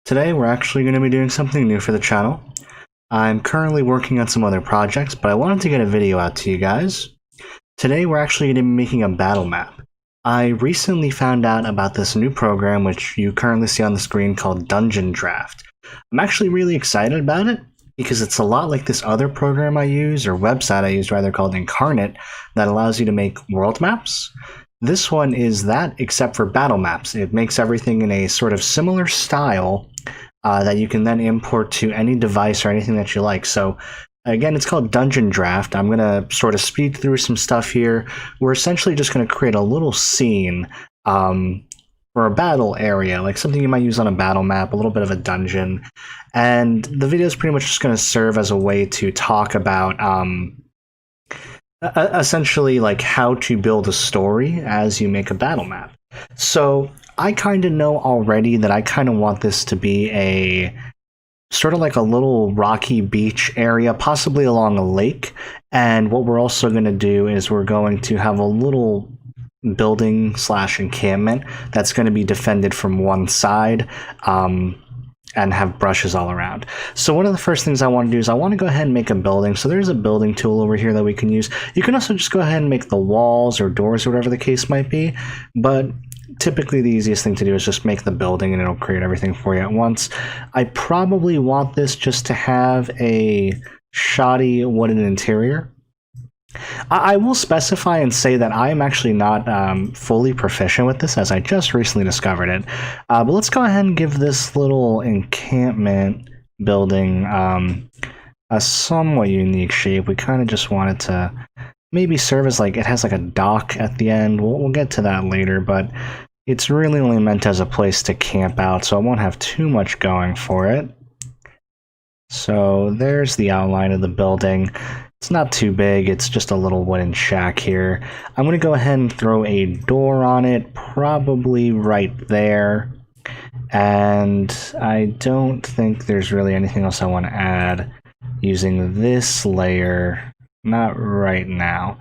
Today we're actually going to be doing something new for the channel. I'm currently working on some other projects, but I wanted to get a video out to you guys. Today we're actually going to be making a battle map. I recently found out about this new program which you currently see on the screen called Dungeon Draft. I'm actually really excited about it because it's a lot like this other program I use, or website I use rather, called Incarnate, that allows you to make world maps. This one is that, except for battle maps. It makes everything in a sort of similar style that you can then import to any device or anything that you like. So again, it's called Dungeon Draft. I'm going to sort of speed through some stuff here. We're essentially just going to create a little scene or a battle area, like something you might use on a battle map, a little bit of a dungeon. And the video is pretty much just going to serve as a way to talk about essentially like how to build a story as you make a battle map. So I kind of know already that I kind of want this to be a sort of like a little rocky beach area, possibly along a lake. And what we're also going to do is we're going to have a little building / encampment that's going to be defended from one side and have brushes all around. So one of the first things I want to do is I want to go ahead and make a building. So there's a building tool over here that we can use. You can also just go ahead and make the walls or doors or whatever the case might be, but typically the easiest thing to do is just make the building and it'll create everything for you at once. I probably want this just to have a shoddy wooden interior. I will specify and say that I am actually not fully proficient with this, as I just recently discovered it. But let's go ahead and give this little encampment building a somewhat unique shape. We kind of just want it to maybe serve as like, it has like a dock at the end. We'll get to that later, but it's really only meant as a place to camp out, so I won't have too much going for it. So there's the outline of the building. It's not too big, it's just a little wooden shack here. I'm going to go ahead and throw a door on it, probably right there. And I don't think there's really anything else I want to add using this layer. Not right now.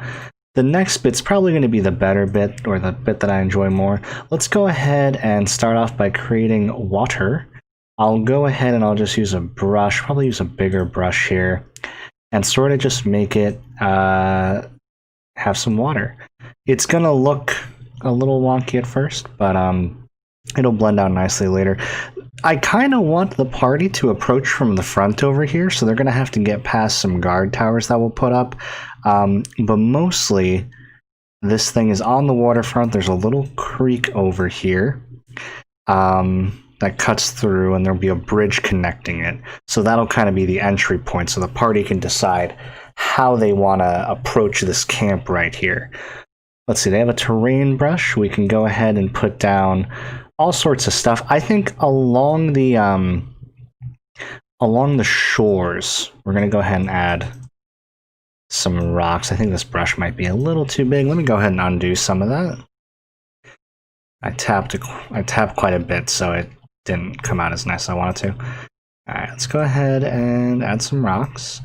The next bit's probably going to be the better bit, or the bit that I enjoy more. Let's go ahead and start off by creating water. I'll go ahead and I'll just use a brush, probably use a bigger brush here, and sort of just make it have some water. It's gonna look a little wonky at first, but it'll blend out nicely later. I kind of want the party to approach from the front over here, so they're gonna have to get past some guard towers that we'll put up. But mostly, this thing is on the waterfront. There's a little creek over here that cuts through, and there'll be a bridge connecting it. So that'll kind of be the entry point, so the party can decide how they want to approach this camp right here. Let's see, they have a terrain brush. We can go ahead and put down all sorts of stuff. I think along the shores, we're going to go ahead and add some rocks. I think this brush might be a little too big. Let me go ahead and undo some of that. I tapped quite a bit, so it didn't come out as nice as I wanted to. Alright, let's go ahead and add some rocks.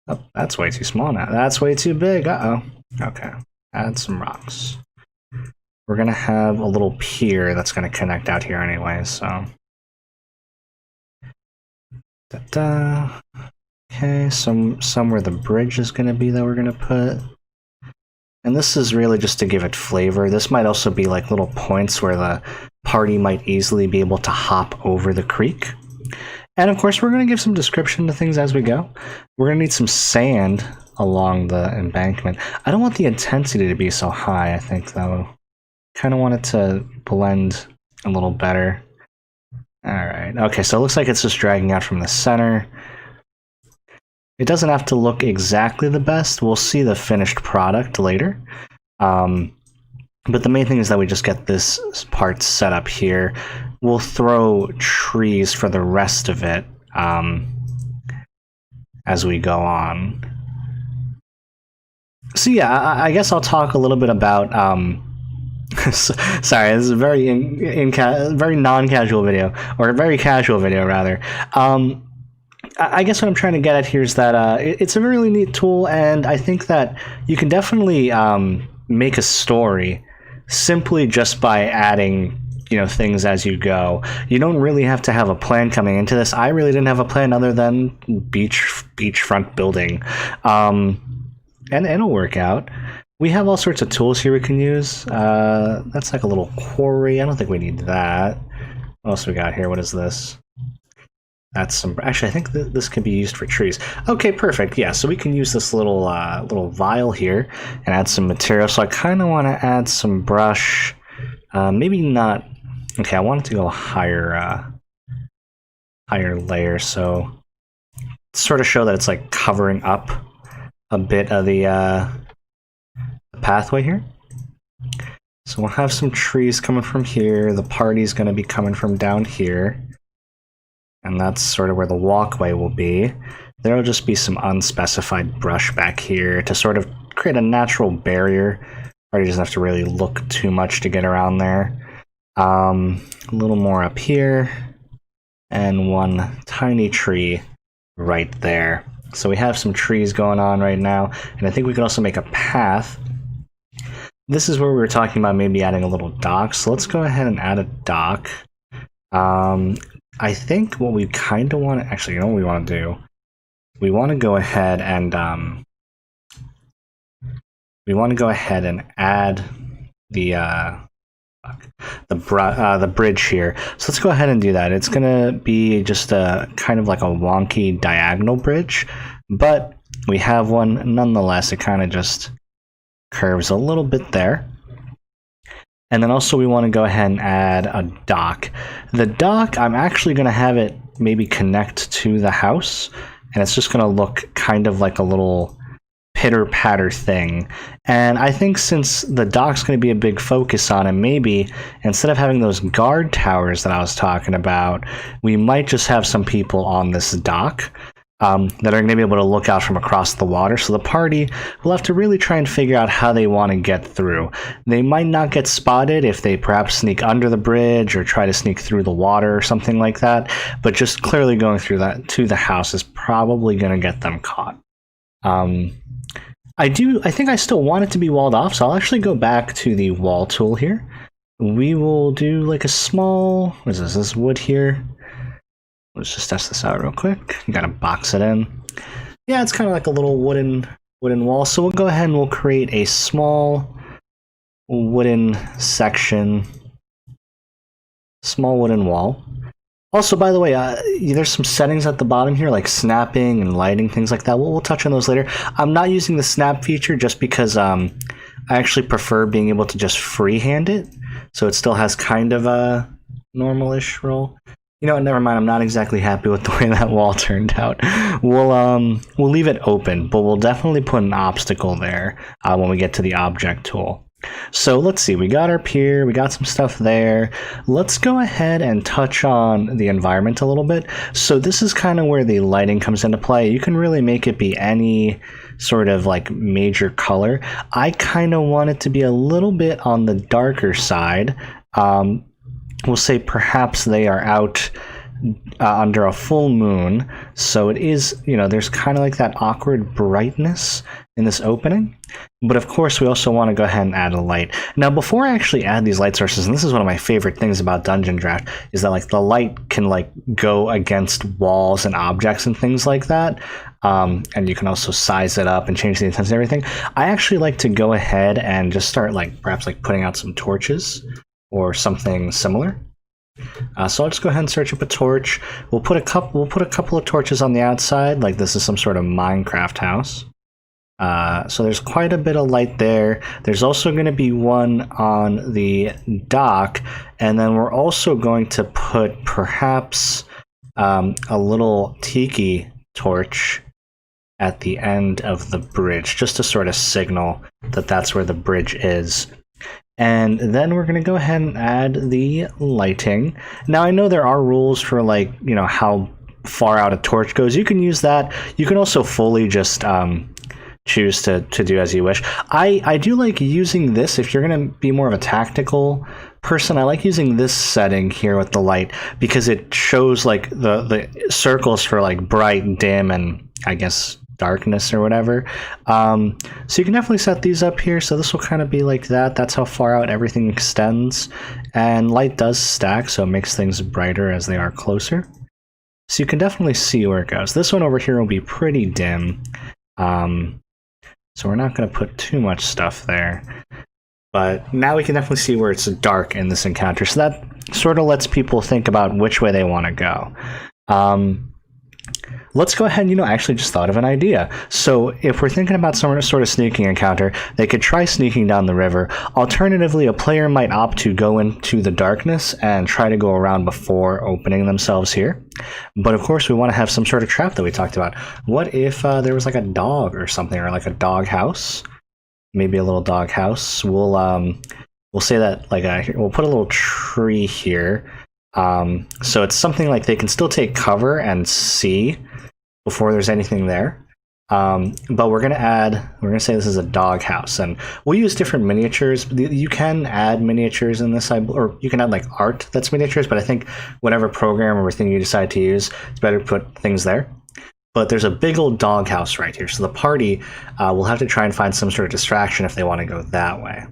Oh, that's way too small now. That's way too big. Uh-oh. Okay, add some rocks. We're going to have a little pier that's going to connect out here anyway, so. Da-da. Okay, somewhere the bridge is going to be that we're going to put. And this is really just to give it flavor. This might also be like little points where the party might easily be able to hop over the creek. And of course, we're going to give some description to things as we go. We're going to need some sand along the embankment. I don't want the intensity to be so high, I think, though. Kind of want it to blend a little better. All right. Okay, so it looks like it's just dragging out from the center. It doesn't have to look exactly the best. We'll see the finished product later. But the main thing is that we just get this part set up here. We'll throw trees for the rest of it as we go on. So yeah, I guess I'll talk a little bit about... sorry, this is a very very non-casual video, or a very casual video rather. I guess what I'm trying to get at here is that it's a really neat tool, and I think that you can definitely make a story simply just by adding things as you go. You don't really have to have a plan coming into this. I really didn't have a plan other than beachfront building, and it'll work out. We have all sorts of tools here we can use. That's like a little quarry. I don't think we need that. What else we got here? What is this? That's some. Actually, I think this can be used for trees. Okay, perfect. Yeah, so we can use this little vial here and add some material. So I kind of want to add some brush. Maybe not. Okay, I want it to go higher layer. So sort of show that it's like covering up a bit of the pathway here. So we'll have some trees coming from here. The party's going to be coming from down here. And that's sort of where the walkway will be. There'll just be some unspecified brush back here to sort of create a natural barrier. Party doesn't have to really look too much to get around there. A little more up here. And one tiny tree right there. So we have some trees going on right now. And I think we can also make a path. This is where we were talking about maybe adding a little dock. So let's go ahead and add a dock. I think what we kind of want to... Actually, you know what we want to do? We want to go ahead and... add the bridge here. So let's go ahead and do that. It's going to be just a kind of like a wonky diagonal bridge, but we have one nonetheless. It kind of just curves a little bit there. And then also we want to go ahead and add a dock. The dock, I'm actually going to have it maybe connect to the house, and it's just going to look kind of like a little pitter-patter thing. And I think since the dock's going to be a big focus on it, maybe instead of having those guard towers that I was talking about, we might just have some people on this dock that are going to be able to look out from across the water. So the party will have to really try and figure out how they want to get through. They might not get spotted if they perhaps sneak under the bridge or try to sneak through the water or something like that, but just clearly going through that to the house is probably going to get them caught. I think I still want it to be walled off, so I'll actually go back to the wall tool here. We will do like a small, what is this? This wood here. Let's just test this out real quick. You gotta box it in. Yeah, it's kind of like a little wooden wall. So we'll go ahead and we'll create a small wooden section, small wooden wall. Also, by the way, there's some settings at the bottom here, like snapping and lighting, things like that. We'll touch on those later. I'm not using the snap feature just because I actually prefer being able to just freehand it, so it still has kind of a normal-ish roll. You know what, never mind, I'm not exactly happy with the way that wall turned out. We'll leave it open, but we'll definitely put an obstacle there when we get to the object tool. So let's see, we got our pier, we got some stuff there. Let's go ahead and touch on the environment a little bit. So this is kind of where the lighting comes into play. You can really make it be any sort of like major color. I kind of want it to be a little bit on the darker side. We'll say perhaps they are out under a full moon, so it is, there's kind of like that awkward brightness in this opening. But of course, we also want to go ahead and add a light. Now, before I actually add these light sources, and this is one of my favorite things about Dungeon Draft, is that like the light can like go against walls and objects and things like that. And you can also size it up and change the intensity and everything. I actually like to go ahead and just start like perhaps like putting out some torches or something similar. So I'll just go ahead and search up a torch. We'll put a couple of torches on the outside, like this is some sort of Minecraft house. So there's quite a bit of light there. There's also going to be one on the dock, and then we're also going to put perhaps a little tiki torch at the end of the bridge, just to sort of signal that that's where the bridge is. And then we're going to go ahead and add the lighting. Now, I know there are rules for like, how far out a torch goes. You can use that. You can also fully just choose to do as you wish. I do like using this if you're going to be more of a tactical person. I like using this setting here with the light because it shows like the circles for like bright, dim, and I guess darkness or whatever. So you can definitely set these up here. So this will kind of be like that. That's how far out everything extends. And light does stack, so it makes things brighter as they are closer. So you can definitely see where it goes. This one over here will be pretty dim. So we're not going to put too much stuff there. But now we can definitely see where it's dark in this encounter. So that sort of lets people think about which way they want to go. Let's go ahead and, I actually just thought of an idea. So if we're thinking about some sort of sneaking encounter, they could try sneaking down the river. Alternatively, a player might opt to go into the darkness and try to go around before opening themselves here. But of course, we want to have some sort of trap that we talked about. What if there was like a dog or something, or like a dog house? Maybe a little dog house. We'll say that we'll put a little tree here. So it's something like they can still take cover and see before there's anything there. But we're gonna say this is a dog house, and we'll use different miniatures. You can add miniatures in this, or you can add like art that's miniatures, but I think whatever program or thing you decide to use, it's better to put things there. But there's a big old dog house right here, so the party will have to try and find some sort of distraction if they want to go that way.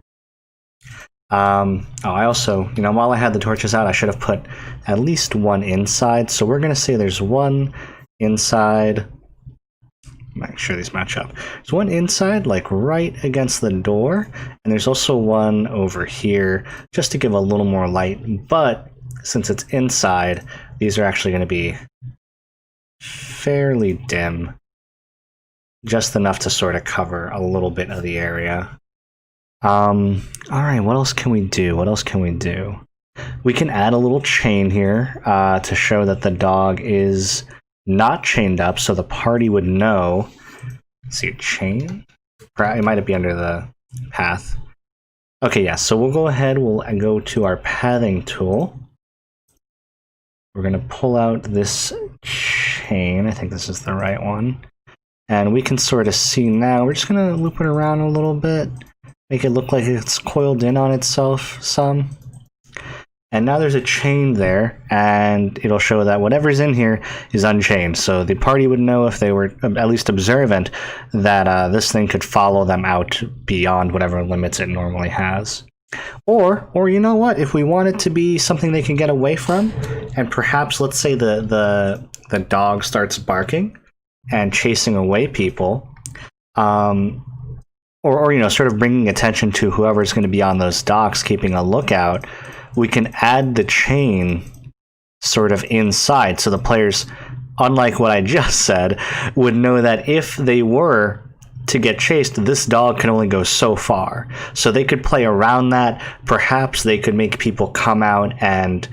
I also, while I had the torches out, I should have put at least one inside. So we're going to say there's one inside. Make sure these match up. There's one inside, like right against the door. And there's also one over here, just to give a little more light. But since it's inside, these are actually going to be fairly dim. Just enough to sort of cover a little bit of the area. Alright, what else can we do? We can add a little chain here to show that the dog is not chained up, so the party would know. Let's see, a chain? It might be under the path. Okay, yeah, so we'll go ahead, we'll go to our pathing tool. We're going to pull out this chain. I think this is the right one. And we can sort of see now. We're just going to loop it around a little bit. Make it look like it's coiled in on itself some. And now there's a chain there, and it'll show that whatever's in here is unchained. So the party would know, if they were at least observant, that this thing could follow them out beyond whatever limits it normally has. Or you know what? If we want it to be something they can get away from, and perhaps, let's say the dog starts barking and chasing away people, or sort of bringing attention to whoever's going to be on those docks keeping a lookout, we can add the chain sort of inside, so the players, unlike what I just said, would know that if they were to get chased, this dog can only go so far. So they could play around that. Perhaps they could make people come out and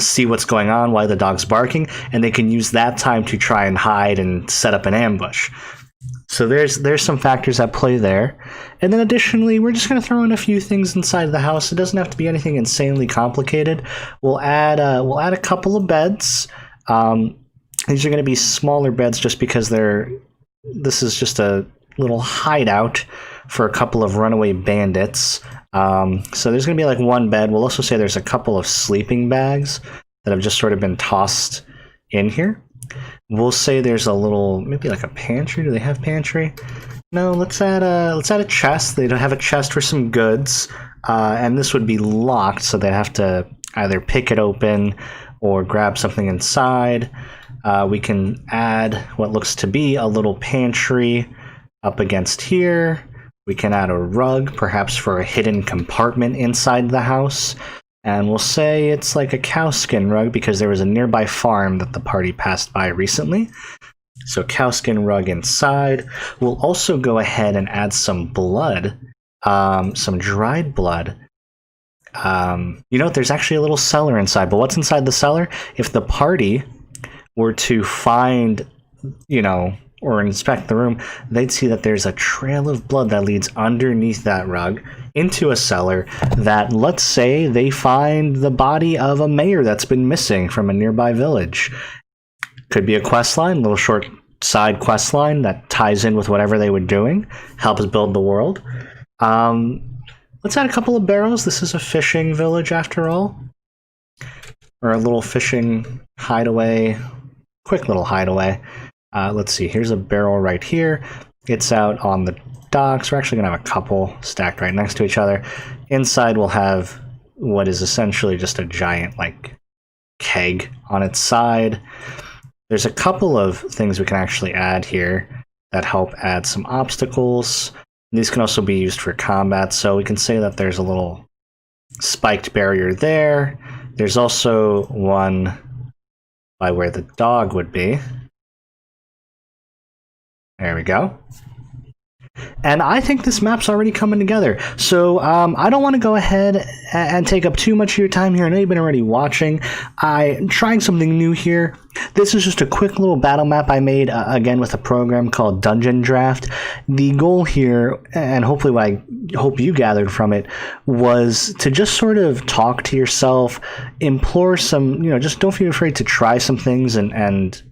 see what's going on while the dog's barking, and they can use that time to try and hide and set up an ambush. So there's some factors at play there. And then additionally, we're just going to throw in a few things inside the house. It doesn't have to be anything insanely complicated. We'll add a couple of beds. These are going to be smaller beds just because this is just a little hideout for a couple of runaway bandits. So there's going to be like one bed. We'll also say there's a couple of sleeping bags that have just sort of been tossed in here. We'll say there's a little, maybe like a pantry. Do they have pantry? No, let's add a chest. They don't have a chest for some goods, and this would be locked, so they have to either pick it open or grab something inside. We can add what looks to be a little pantry up against here. We can add a rug, perhaps for a hidden compartment inside the house. And we'll say it's like a cowskin rug because there was a nearby farm that the party passed by recently. So cowskin rug inside. We'll also go ahead and add some blood, some dried blood. There's actually a little cellar inside, but what's inside the cellar? If the party were to find, or inspect the room, they'd see that there's a trail of blood that leads underneath that rug into a cellar that, let's say, they find the body of a mayor that's been missing from a nearby village. Could be a quest line, little short side quest line that ties in with whatever they were doing, helps build the world. Let's add a couple of barrels. This is a fishing village after all. Or a little fishing hideaway, quick little hideaway. Let's see, here's a barrel right here. It's out on the docks. We're actually going to have a couple stacked right next to each other. Inside we'll have what is essentially just a giant like keg on its side. There's a couple of things we can actually add here that help add some obstacles. These can also be used for combat, so we can say that there's a little spiked barrier there. There's also one by where the dog would be. There we go. And I think this map's already coming together. So I don't want to go ahead and take up too much of your time here. I know you've been already watching. I'm trying something new here. This is just a quick little battle map I made, again, with a program called Dungeon Draft. The goal here, and hopefully what I hope you gathered from it, was to just sort of talk to yourself, implore some, just don't feel afraid to try some things and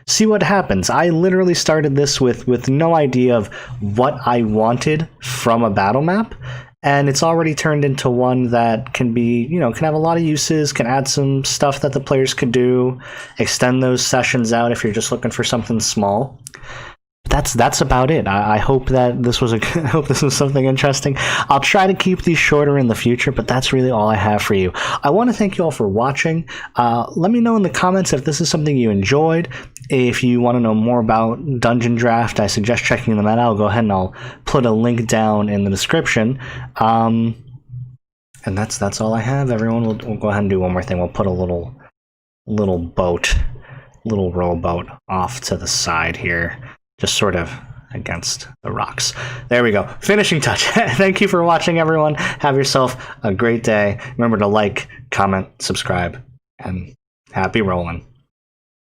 see what happens. I literally started this with no idea of what I wanted from a battle map, and it's already turned into one that can be, can have a lot of uses, can add some stuff that the players could do, extend those sessions out if you're just looking for something small. That's about it. I hope that this was I hope this was something interesting. I'll try to keep these shorter in the future, but that's really all I have for you. I want to thank you all for watching. Let me know in the comments if this is something you enjoyed. If you want to know more about Dungeon Draft, I suggest checking them out. I'll go ahead and I'll put a link down in the description. And that's all I have. Everyone, we'll go ahead and do one more thing. We'll put a little boat, little rowboat off to the side here. Just sort of against the rocks. There we go. Finishing touch. Thank you for watching, everyone. Have yourself a great day. Remember to like, comment, subscribe, and happy rolling.